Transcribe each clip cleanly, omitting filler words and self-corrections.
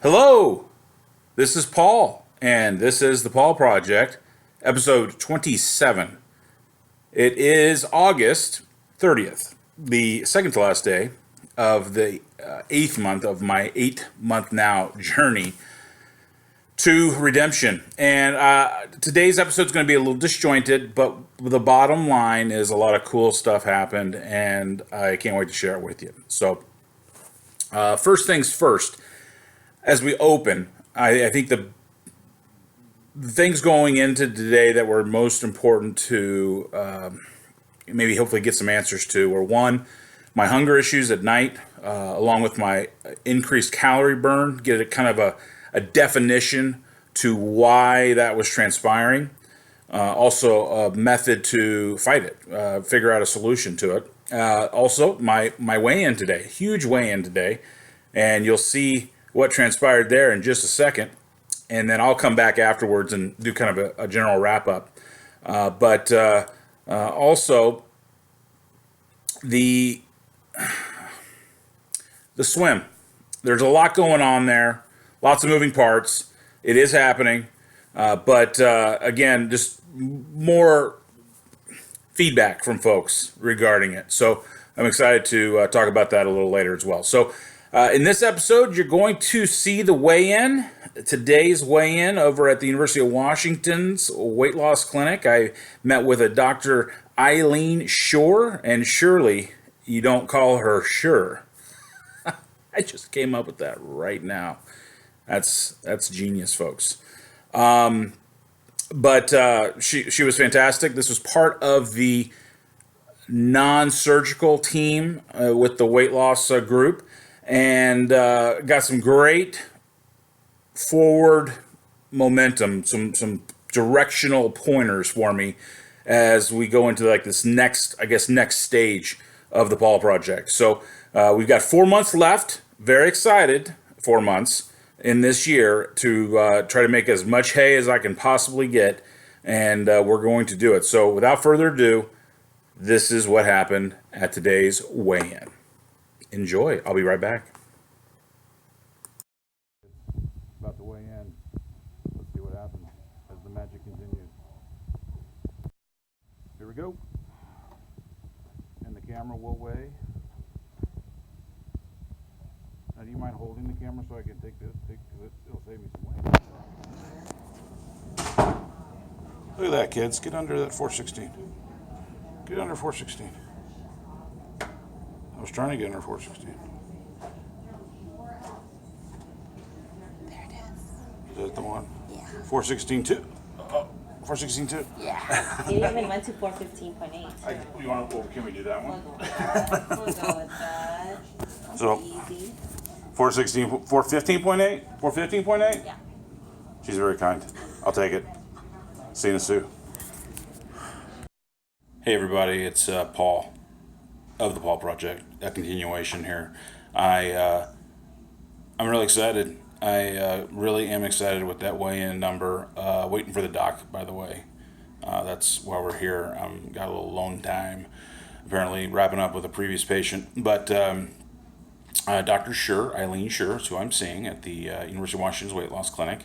Hello, this is Paul, and this is the Paul Project, episode 27. It is August 30th, the second to last day of the eighth month of my 8 month now journey to redemption. And today's episode is going to be a little disjointed, but the bottom line is a lot of cool stuff happened, and I can't wait to share it with you. So, first things first. As we open, I think the things going into today that were most important to maybe hopefully get some answers to were one, my hunger issues at night, along with my increased calorie burn, get a kind of a definition to why that was transpiring. Also, a method to fight it, figure out a solution to it. Also, my weigh-in today, huge weigh-in today, and you'll see what transpired there in just a second, and then I'll come back afterwards and do kind of a general wrap up. But also the swim. There's a lot going on there, lots of moving parts. It is happening, but again, just more feedback from folks regarding it. So I'm excited to talk about that a little later as well. So. In this episode, you're going to see the weigh-in, today's weigh-in over at the University of Washington's weight loss clinic. I met with a Dr. Eileen Shore, and surely you don't call her Sure. I just came up with that right now. That's genius, folks. But she was fantastic. This was part of the non-surgical team with the weight loss group. And got some great forward momentum, some directional pointers for me as we go into like this next stage of the Paul Project. So we've got 4 months left. Very excited, 4 months in this year to try to make as much hay as I can possibly get, and we're going to do it. So without further ado, this is what happened at today's weigh-in. Enjoy. I'll be right back. About to weigh in. Let's see what happens as the magic continues. Here we go. And the camera will weigh. Now, do you mind holding the camera so I can take this? It'll save me some weight. Look at that, kids. Get under that 416. Get under 416. I was trying to get under 416. There it is. Is that the one? Yeah. 416 2. 416 2. Yeah. It even went to 415.8. Can we do that one? We'll go with that. So, Easy. 416, 415.8? 415.8? Yeah. She's very kind. I'll take it. See you in a Sue. Hey everybody, it's Paul of the Paul Project, a continuation here. I'm really excited. I really am excited with that weigh-in number. Waiting for the doc, by the way. That's why we're here. Got a little alone time, apparently wrapping up with a previous patient. But Dr. Sure, Eileen Sure, is who I'm seeing at the University of Washington's Weight Loss Clinic.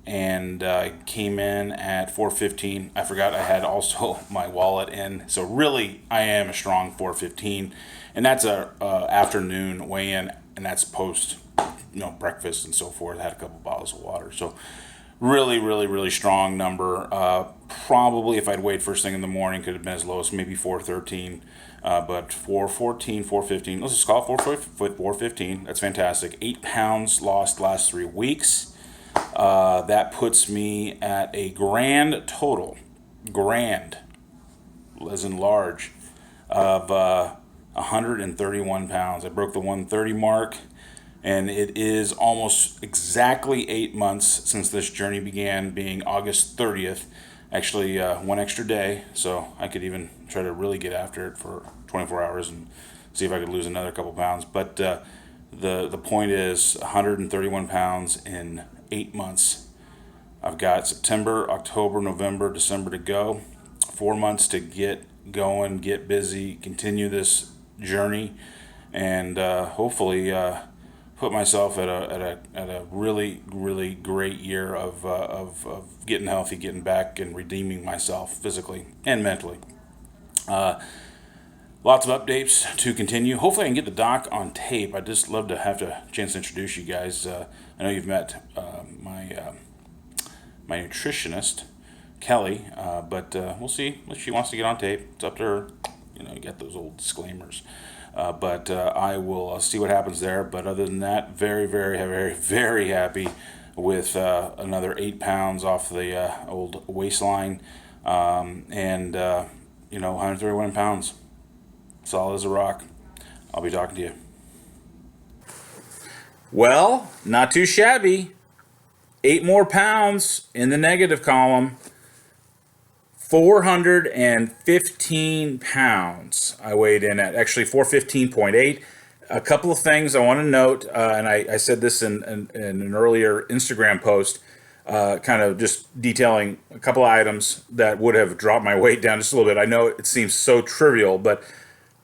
And came in at 4:15. I forgot I had also my wallet in, so really I am a strong 4:15, and that's a afternoon weigh-in, and that's post breakfast and so forth. I had a couple bottles of water, so really strong number. Probably if I'd weighed first thing in the morning, could have been as low as maybe 4:13, but 4:14, 4:15. Let's just call it 4:15. That's fantastic. 8 pounds lost last 3 weeks. That puts me at a grand total, as in large, of 131 pounds. I broke the 130 mark, and it is almost exactly 8 months since this journey began, being August 30th. Actually, one extra day, so I could even try to really get after it for 24 hours and see if I could lose another couple pounds. But the point is 131 pounds in 8 months. I've got September, October, November, December to go. 4 months to get going, get busy, continue this journey, and hopefully put myself at a really really great year of getting healthy, getting back, and redeeming myself physically and mentally. Lots of updates to continue. Hopefully, I can get the doc on tape. I'd just love to have a chance to introduce you guys. I know you've met my nutritionist, Kelly, but we'll see if she wants to get on tape. It's up to her. You got those old disclaimers. But I will see what happens there. But other than that, very, very, very, very happy with another 8 pounds off the old waistline, and 131 pounds, solid as a rock. I'll be talking to you. Well, not too shabby. 8 more pounds in the negative column. 415 pounds I weighed in at, actually 415.8. A couple of things I want to note, and I said this in an earlier Instagram post, kind of just detailing a couple of items that would have dropped my weight down just a little bit. I know it seems so trivial, but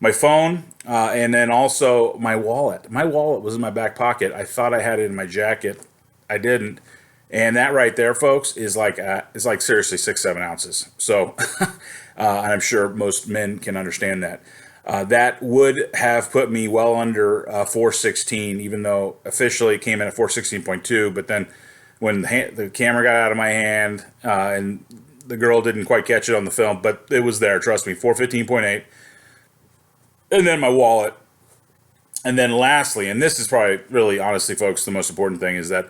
my phone, and then also my wallet. My wallet was in my back pocket. I thought I had it in my jacket. I didn't. And that right there, folks, is like seriously 6-7 ounces. So, and I'm sure most men can understand that. That would have put me well under 416, even though officially it came in at 416.2. But then when the camera got out of my hand, and the girl didn't quite catch it on the film, but it was there, trust me, 415.8. And then my wallet. And then lastly, and this is probably really, honestly, folks, the most important thing is that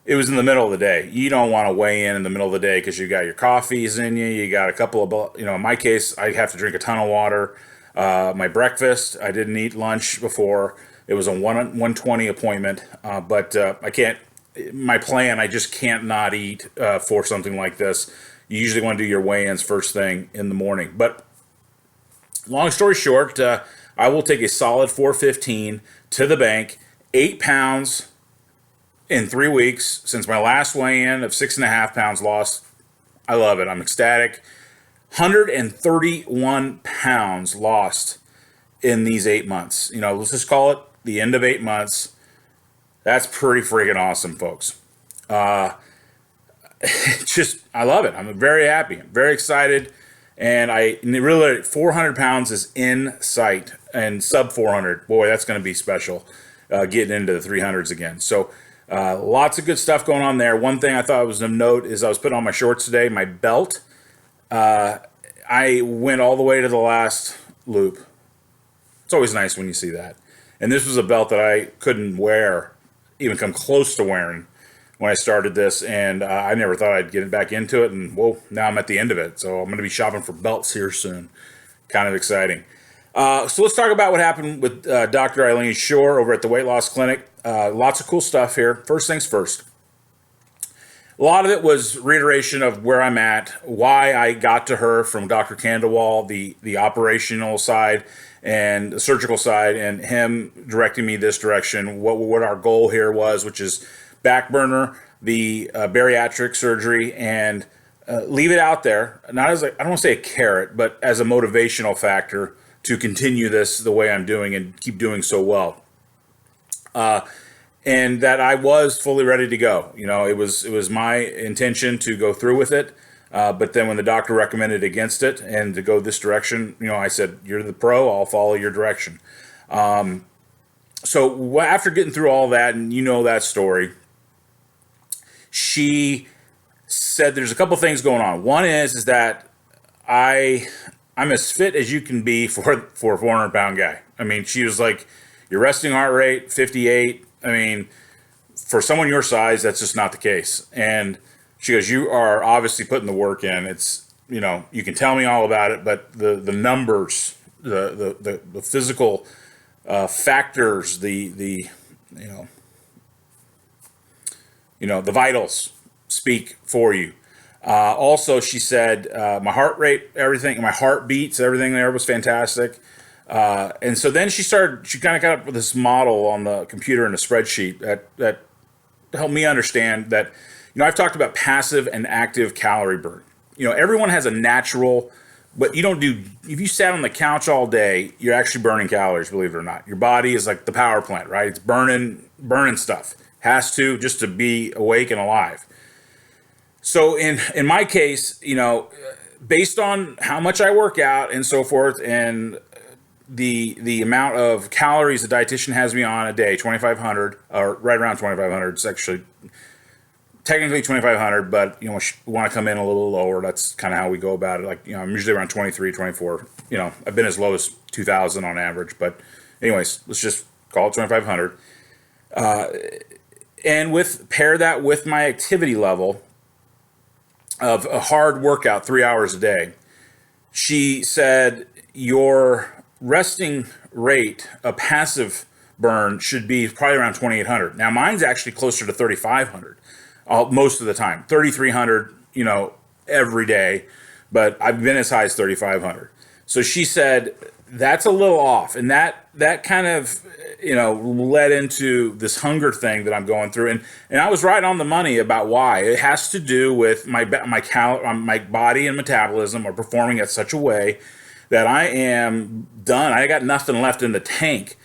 it was in the middle of the day. You don't want to weigh in the middle of the day because you got your coffees in you. You got a couple of, in my case, I have to drink a ton of water. My breakfast, I didn't eat lunch before. It was a 1:20 appointment, but I can't. My plan, I just can't not eat for something like this. You usually want to do your weigh-ins first thing in the morning. But long story short, I will take a solid 415 to the bank. 8 pounds in 3 weeks since my last weigh-in of 6.5 pounds lost. I love it. I'm ecstatic. 131 pounds lost in these 8 months. Let's just call it the end of 8 months. That's pretty freaking awesome, folks. I love it. I'm very happy. I'm very excited. And really, 400 pounds is in sight, and sub 400. Boy, that's going to be special, getting into the 300s again. So, lots of good stuff going on there. One thing I thought was of note is I was putting on my shorts today. My belt, I went all the way to the last loop. It's always nice when you see that. And this was a belt that I couldn't wear, even come close to wearing when I started this. And I never thought I'd get back into it. And whoa, now I'm at the end of it. So I'm going to be shopping for belts here soon. Kind of exciting. So let's talk about what happened with Dr. Eileen Shore over at the Weight Loss Clinic. Lots of cool stuff here. First things first. A lot of it was reiteration of where I'm at, why I got to her from Dr. Kandawal, the operational side and the surgical side, and him directing me this direction, what our goal here was, which is back burner, the bariatric surgery, and leave it out there, not as I don't want to say a carrot, but as a motivational factor to continue this the way I'm doing and keep doing so well. And that I was fully ready to go. It was my intention to go through with it. But then when the doctor recommended against it and to go this direction, I said, you're the pro, I'll follow your direction. So after getting through all that, and that story, she said there's a couple things going on. One is that I'm as fit as you can be for a 400-pound guy. I mean, she was like, your resting heart rate, 58. I mean, for someone your size, that's just not the case. And she goes, you are obviously putting the work in. It's, you can tell me all about it, but the numbers, the physical factors, the vitals speak for you. Also, she said, my heart rate, everything, my heartbeats, everything there was fantastic. And so then she kind of got up with this model on the computer in a spreadsheet that helped me understand that, I've talked about passive and active calorie burn. Everyone has a natural, but if you sat on the couch all day, you're actually burning calories, believe it or not. Your body is like the power plant, right? It's burning burning stuff. Has to, just to be awake and alive. So in my case, based on how much I work out and so forth, and the amount of calories the dietitian has me on a day, 2,500, or right around 2,500. It's actually technically 2,500, but we want to come in a little lower. That's kind of how we go about it. Like, I'm usually around 23, 24. I've been as low as 2,000 on average, but anyways, let's just call it 2,500. And pair that with my activity level of a hard workout, 3 hours a day. She said your resting rate, a passive burn, should be probably around 2,800. Now mine's actually closer to 3,500 most of the time. 3,300, every day, but I've been as high as 3,500. So she said that's a little off, and that kind of led into this hunger thing that I'm going through, and I was right on the money about why. It has to do with my body and metabolism are performing at such a way that I am done. I got nothing left in the tank.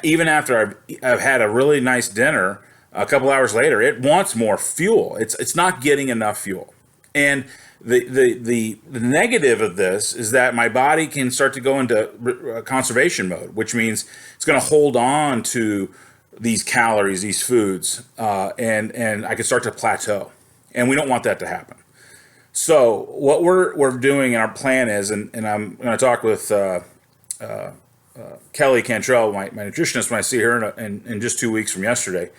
Even after I've had a really nice dinner, a couple hours later, it wants more fuel. It's not getting enough fuel, and the negative of this is that my body can start to go into conservation mode, which means it's going to hold on to these calories, these foods, and I can start to plateau, and we don't want that to happen. So what we're doing, and our plan is, and I'm going to talk with Kelly Cantrell, my nutritionist, when I see her in just 2 weeks from yesterday,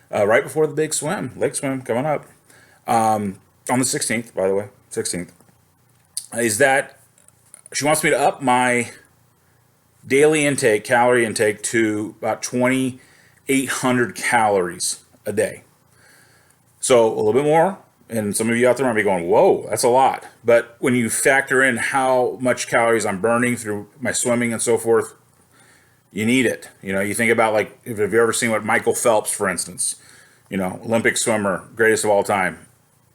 right before the big lake swim coming up, on the 16th, by the way. 16th, is that she wants me to up my daily intake, calorie intake, to about 2,800 calories a day. So a little bit more, and some of you out there might be going, whoa, that's a lot. But when you factor in how much calories I'm burning through my swimming and so forth, you need it. You think about, like, if you've ever seen what Michael Phelps, for instance, Olympic swimmer, greatest of all time.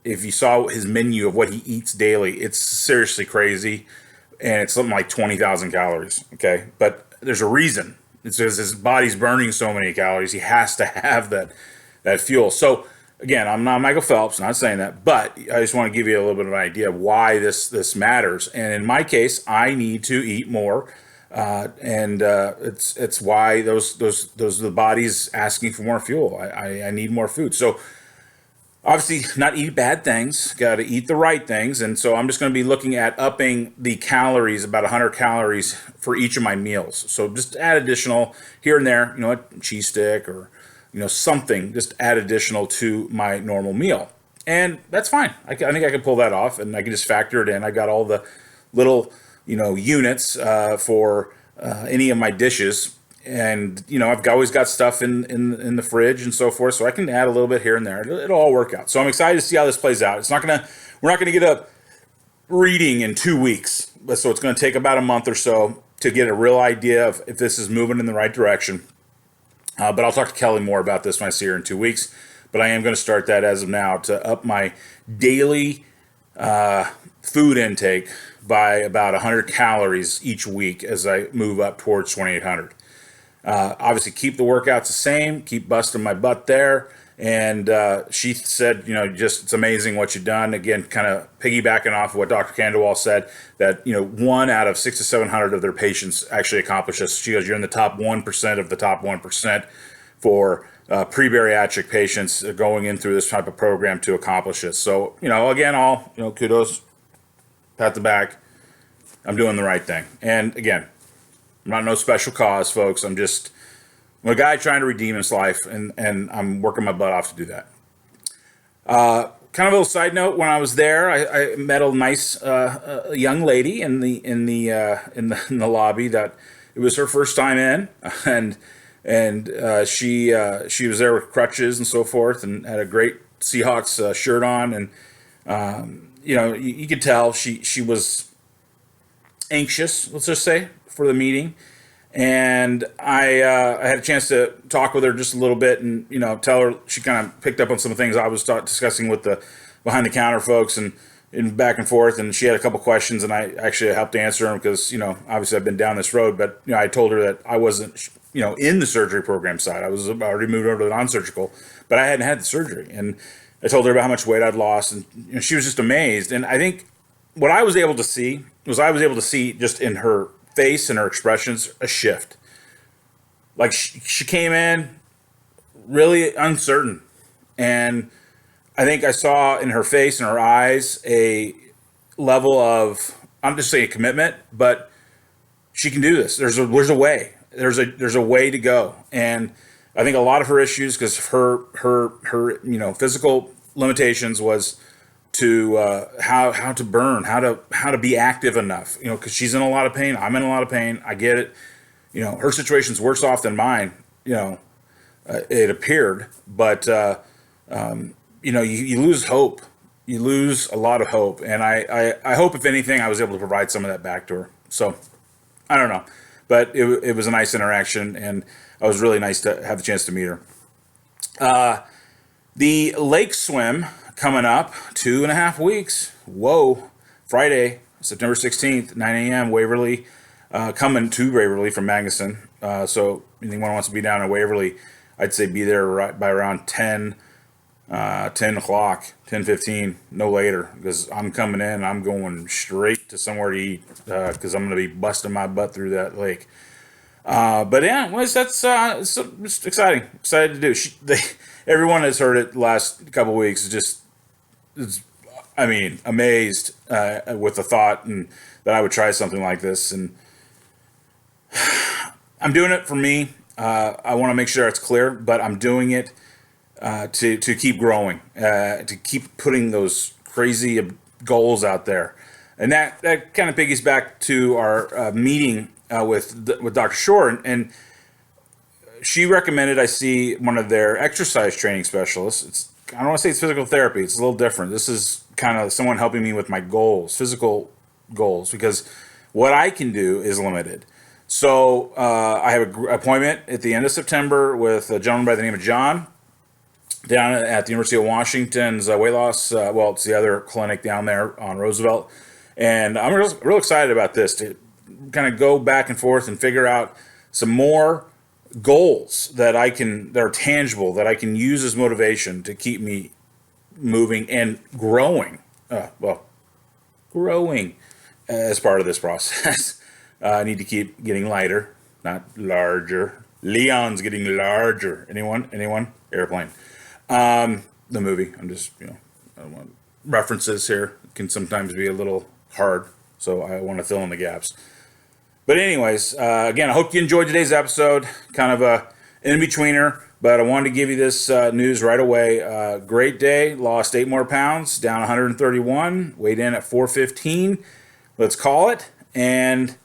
If you saw his menu of what he eats daily, it's seriously crazy, and it's something like 20,000 calories, okay? But there's a reason. It's because his body's burning so many calories, he has to have that fuel. So, again, I'm not Michael Phelps, not saying that, but I just want to give you a little bit of an idea of why this matters. And in my case, I need to eat more, and it's why those the body's asking for more fuel. I need more food. So, obviously, not eat bad things, got to eat the right things. And so I'm just going to be looking at upping the calories, about 100 calories for each of my meals. So just add additional here and there, a cheese stick or, something, just add additional to my normal meal. And that's fine. I think I can pull that off, and I can just factor it in. I got all the little, units for any of my dishes. And, I've always got stuff in the fridge and so forth, so I can add a little bit here and there. It'll all work out. So I'm excited to see how this plays out. We're not gonna get a reading in 2 weeks, so it's gonna take about a month or so to get a real idea of if this is moving in the right direction. But I'll talk to Kelly more about this when I see her in 2 weeks. But I am gonna start that as of now to up my daily food intake by about 100 calories each week as I move up towards 2,800. Obviously, keep the workouts the same, keep busting my butt there. And she said, it's amazing what you've done. Again, kind of piggybacking off of what Dr. Kandawal said, that, 1 out of 600 to 700 of their patients actually accomplish this. She goes, you're in the top 1% of the top 1% for pre-bariatric patients going in through this type of program to accomplish this. So, again, kudos, pat the back. I'm doing the right thing. And again, I'm not no special cause, folks. I'm a guy trying to redeem his life, and I'm working my butt off to do that. Kind of a little side note: when I was there, I met a nice young lady in the lobby. That it was her first time in, and she was there with crutches and so forth, and had a great Seahawks shirt on, and you could tell she was anxious, let's just say, for the meeting. And I had a chance to talk with her just a little bit, and tell her, she kind of picked up on some things I was discussing with the behind the counter folks, and in back and forth, and she had a couple questions, and I actually helped answer them because, obviously I've been down this road, but, I told her that I wasn't, in the surgery program side. I was already moved over to the non-surgical, but I hadn't had the surgery. And I told her about how much weight I'd lost, and she was just amazed. And I think what I was able to see just in her face and her expressions, a shift. Like she came in really uncertain. And I think I saw in her face and her eyes a level of, I'm just saying commitment, but she can do this. There's a way. There's a way to go. And I think a lot of her issues, because her physical limitations, was to how to burn, how to be active enough. Because she's in a lot of pain. I'm in a lot of pain. I get it. Her situation's worse off than mine. It appeared, but you lose hope. You lose a lot of hope, and I hope, if anything, I was able to provide some of that back to her. So I don't know, but it was a nice interaction, and it was really nice to have the chance to meet her. The lake swim coming up 2.5 weeks. Whoa. Friday, September 16th, 9 a.m. Waverly, coming to Waverly from Magnuson. So anyone who wants to be down in Waverly, I'd say be there right by around 10 o'clock, 10:15, no later, because I'm coming in. I'm going straight to somewhere to eat, because I'm going to be busting my butt through that lake. But yeah, it's exciting. Excited to do. Everyone has heard it the last couple of weeks. Amazed with the thought and that I would try something like this. And I'm doing it for me. I want to make sure it's clear, but I'm doing it to keep growing, to keep putting those crazy goals out there. And that kind of piggies back to our meeting with Dr. Shore, and she recommended I see one of their exercise training specialists. I don't want to say it's physical therapy. It's a little different. This is kind of someone helping me with my goals, physical goals, because what I can do is limited. So I have an appointment at the end of September with a gentleman by the name of John down at the University of Washington's weight loss. It's the other clinic down there on Roosevelt. And I'm real excited about this, to kind of go back and forth and figure out some more goals that are tangible, that I can use as motivation to keep me moving and growing. Growing as part of this process. I need to keep getting lighter, not larger. Leon's getting larger. Anyone? Airplane. The movie. I'm just, I want references here can sometimes be a little hard, so I want to fill in the gaps. But anyways, again, I hope you enjoyed today's episode. Kind of a in-betweener, but I wanted to give you this news right away. Great day. Lost 8 more pounds, down 131. Weighed in at 415. Let's call it. And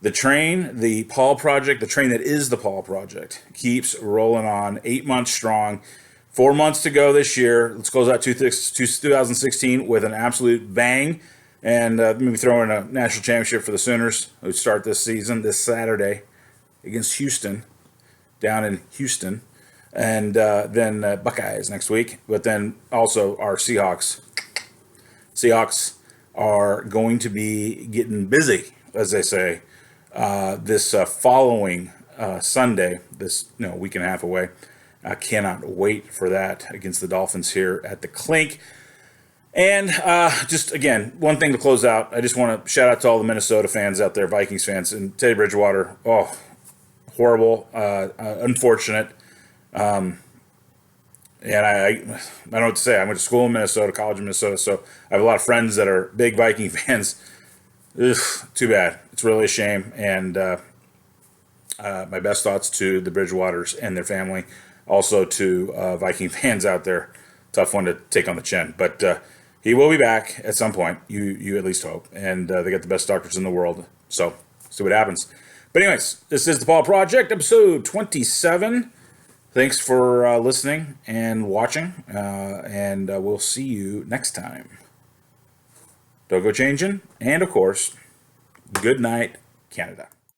the train, the Paul Project, the train that is the Paul Project, keeps rolling on. 8 months strong. 4 months to go this year. Let's close out 2016 with an absolute bang. And maybe throw in a national championship for the Sooners, who start this season this Saturday against Houston, down in Houston. And then Buckeyes next week. But then also our Seahawks. Seahawks are going to be getting busy, as they say, this following Sunday, this week and a half away. I cannot wait for that against the Dolphins here at the Clink. And just, again, one thing to close out. I just want to shout out to all the Minnesota fans out there, Vikings fans, and Teddy Bridgewater. Oh, horrible, unfortunate. And I don't know what to say. I went to school in Minnesota, college in Minnesota, so I have a lot of friends that are big Viking fans. Ugh, too bad. It's really a shame. And my best thoughts to the Bridgewaters and their family. Also to Viking fans out there. Tough one to take on the chin. But he will be back at some point. You at least hope. And they got the best doctors in the world. So, see what happens. But anyways, this is the Paul Project, episode 27. Thanks for listening and watching. And we'll see you next time. Don't go changing. And, of course, good night, Canada.